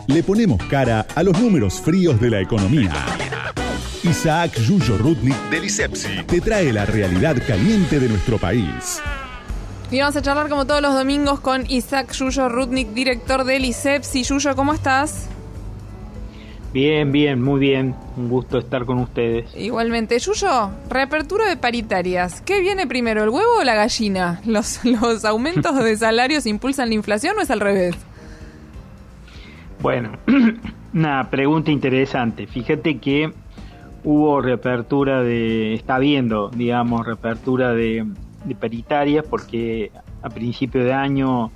Le ponemos cara a los números fríos de la economía. Isaac Yuyo Rudnick del ISEPSI te trae la realidad caliente de nuestro país. Y vamos a charlar como todos los domingos con Isaac Yuyo Rudnick, director del ISEPSI. Yuyo, ¿cómo estás? Bien, muy bien. Un gusto estar con ustedes. Igualmente. Yuyo, reapertura de paritarias. ¿Qué viene primero, el huevo o la gallina? ¿Los aumentos de salarios impulsan la inflación o es al revés? Bueno, una pregunta interesante. Fíjate que hubo reapertura está habiendo, digamos, reapertura de paritarias porque a principio de año,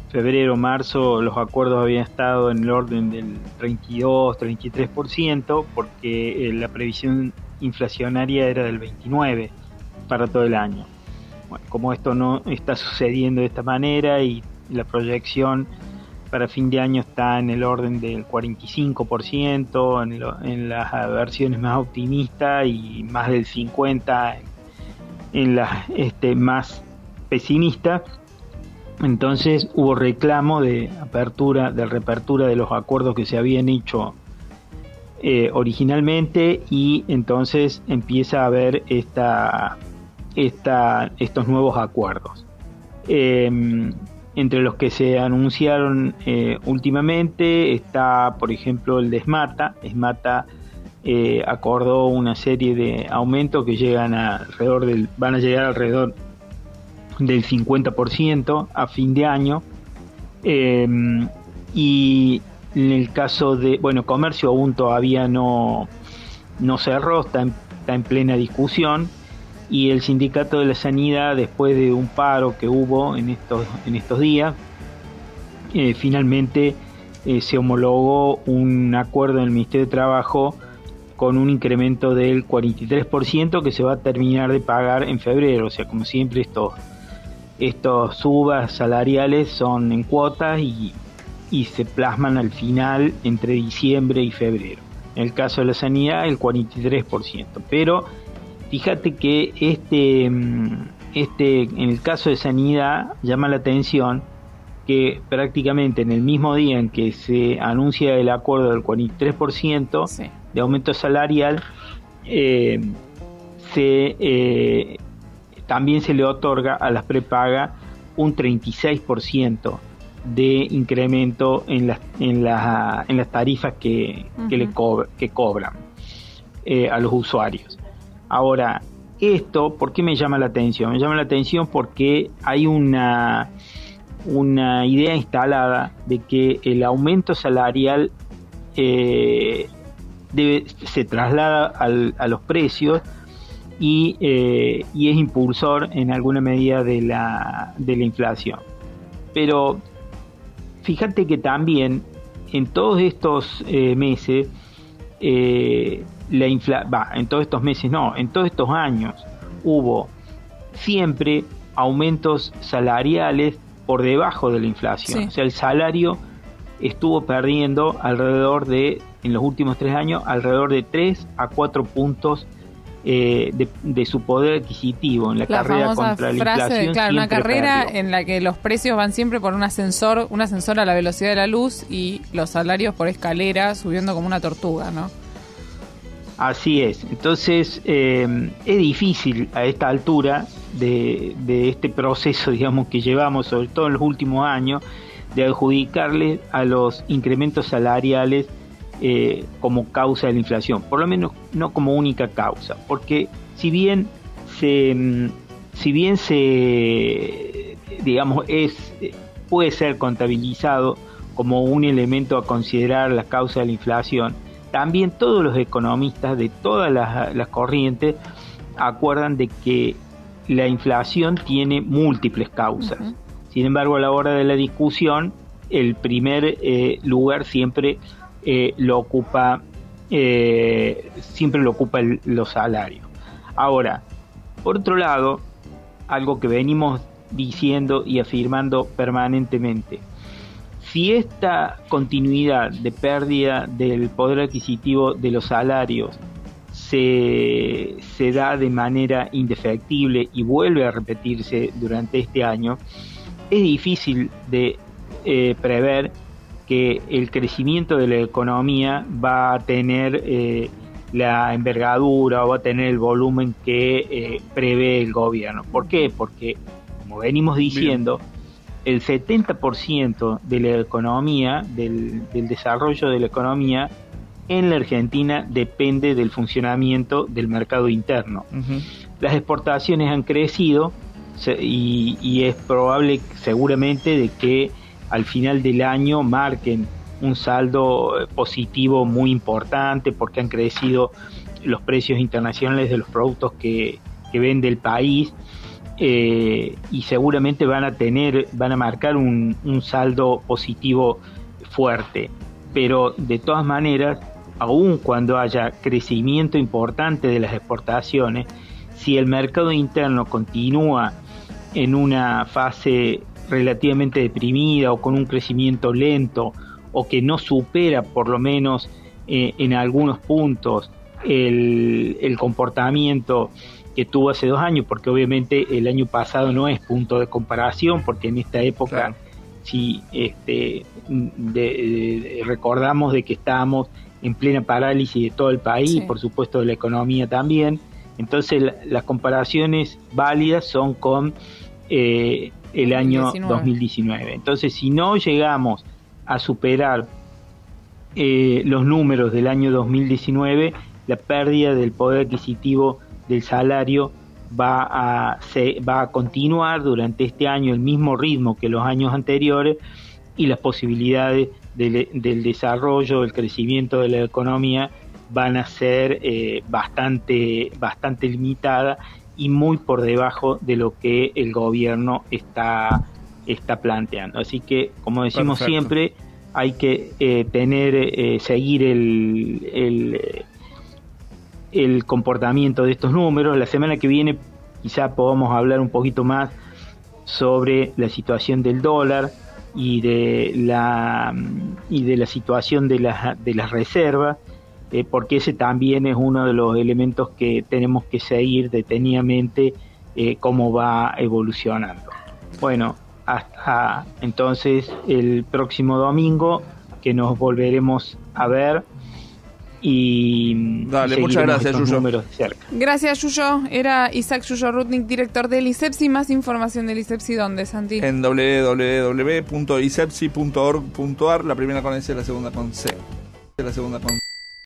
febrero, marzo, los acuerdos habían estado en el orden del 32-33% porque la previsión inflacionaria era del 29% para todo el año. Bueno, como esto no está sucediendo de esta manera y la proyección para fin de año está en el orden del 45% en las versiones más optimistas y más del 50% en las más pesimistas. Entonces hubo reclamo de reapertura de los acuerdos que se habían hecho originalmente, y entonces empieza a haber estos nuevos acuerdos. Entre los que se anunciaron últimamente está, por ejemplo, el de ESMATA. ESMATA acordó una serie de aumentos que van a llegar alrededor del 50% a fin de año. Y en el caso de, comercio aún todavía no cerró, está en plena discusión. Y el Sindicato de la Sanidad, después de un paro que hubo en estos días, finalmente se homologó un acuerdo en el Ministerio de Trabajo con un incremento del 43% que se va a terminar de pagar en febrero. O sea, como siempre, estos subas salariales son en cuotas y se plasman al final entre diciembre y febrero. En el caso de la sanidad, el 43%. Pero fíjate que en el caso de sanidad llama la atención que prácticamente en el mismo día en que se anuncia el acuerdo del 43% sí, de aumento salarial, también se le otorga a las prepagas un 36% de incremento en las tarifas que cobran a los usuarios. Ahora, esto, ¿por qué me llama la atención? Me llama la atención porque hay una idea instalada de que el aumento salarial se traslada a los precios y es impulsor en alguna medida de la inflación. Pero fíjate que también en todos estos meses, en todos estos años hubo siempre aumentos salariales por debajo de la inflación. Sí. O sea, el salario estuvo perdiendo en los últimos 3 años, alrededor de 3 a 4 puntos de su poder adquisitivo en la carrera contra la inflación. Claro, una carrera en la que los precios van siempre por un ascensor a la velocidad de la luz y los salarios por escalera subiendo como una tortuga, ¿no? Así es. Entonces es difícil a esta altura de este proceso, digamos, que llevamos, sobre todo en los últimos años, de adjudicarle a los incrementos salariales como causa de la inflación, por lo menos no como única causa, porque si bien digamos puede ser contabilizado como un elemento a considerar la causa de la inflación, también todos los economistas de todas las corrientes acuerdan de que la inflación tiene múltiples causas. Uh-huh. Sin embargo, a la hora de la discusión, el primer lugar siempre lo ocupa los salarios. Ahora, por otro lado, algo que venimos diciendo y afirmando permanentemente: si esta continuidad de pérdida del poder adquisitivo de los salarios se da de manera indefectible y vuelve a repetirse durante este año, es difícil de prever que el crecimiento de la economía va a tener la envergadura o va a tener el volumen que prevé el gobierno. ¿Por qué? Porque, como venimos diciendo, el 70% de la economía, del desarrollo de la economía en la Argentina depende del funcionamiento del mercado interno. Las exportaciones han crecido y es probable, seguramente, de que al final del año marquen un saldo positivo muy importante, porque han crecido los precios internacionales de los productos que vende el país, y seguramente van a marcar un saldo positivo fuerte. Pero de todas maneras, aun cuando haya crecimiento importante de las exportaciones, si el mercado interno continúa en una fase relativamente deprimida o con un crecimiento lento, o que no supera por lo menos en algunos puntos el comportamiento que tuvo hace 2 años, porque obviamente el año pasado no es punto de comparación, porque en esta época, claro, si recordamos de que estábamos en plena parálisis de todo el país, sí, por supuesto de la economía también. Entonces las comparaciones válidas son con el año 2019. Entonces, si no llegamos a superar los números del año 2019, la pérdida del poder adquisitivo del salario va a continuar durante este año el mismo ritmo que los años anteriores, y las posibilidades del desarrollo, del crecimiento de la economía van a ser bastante limitadas y muy por debajo de lo que el gobierno está planteando. Así que, como decimos, perfecto, siempre hay que seguir el comportamiento de estos números. La semana que viene quizá podamos hablar un poquito más sobre la situación del dólar y de la situación de las reservas, porque ese también es uno de los elementos que tenemos que seguir detenidamente, cómo va evolucionando. Bueno, hasta entonces el próximo domingo, que nos volveremos a ver, y dale, muchas gracias, Yuyo. Números de cerca. Gracias, Yuyo. Era Isaac Yuyo Rudnick, director del ISEPSI. Más información del ISEPSI, ¿dónde, Santi? En www.isepsi.org.ar, la primera con S, la segunda con C.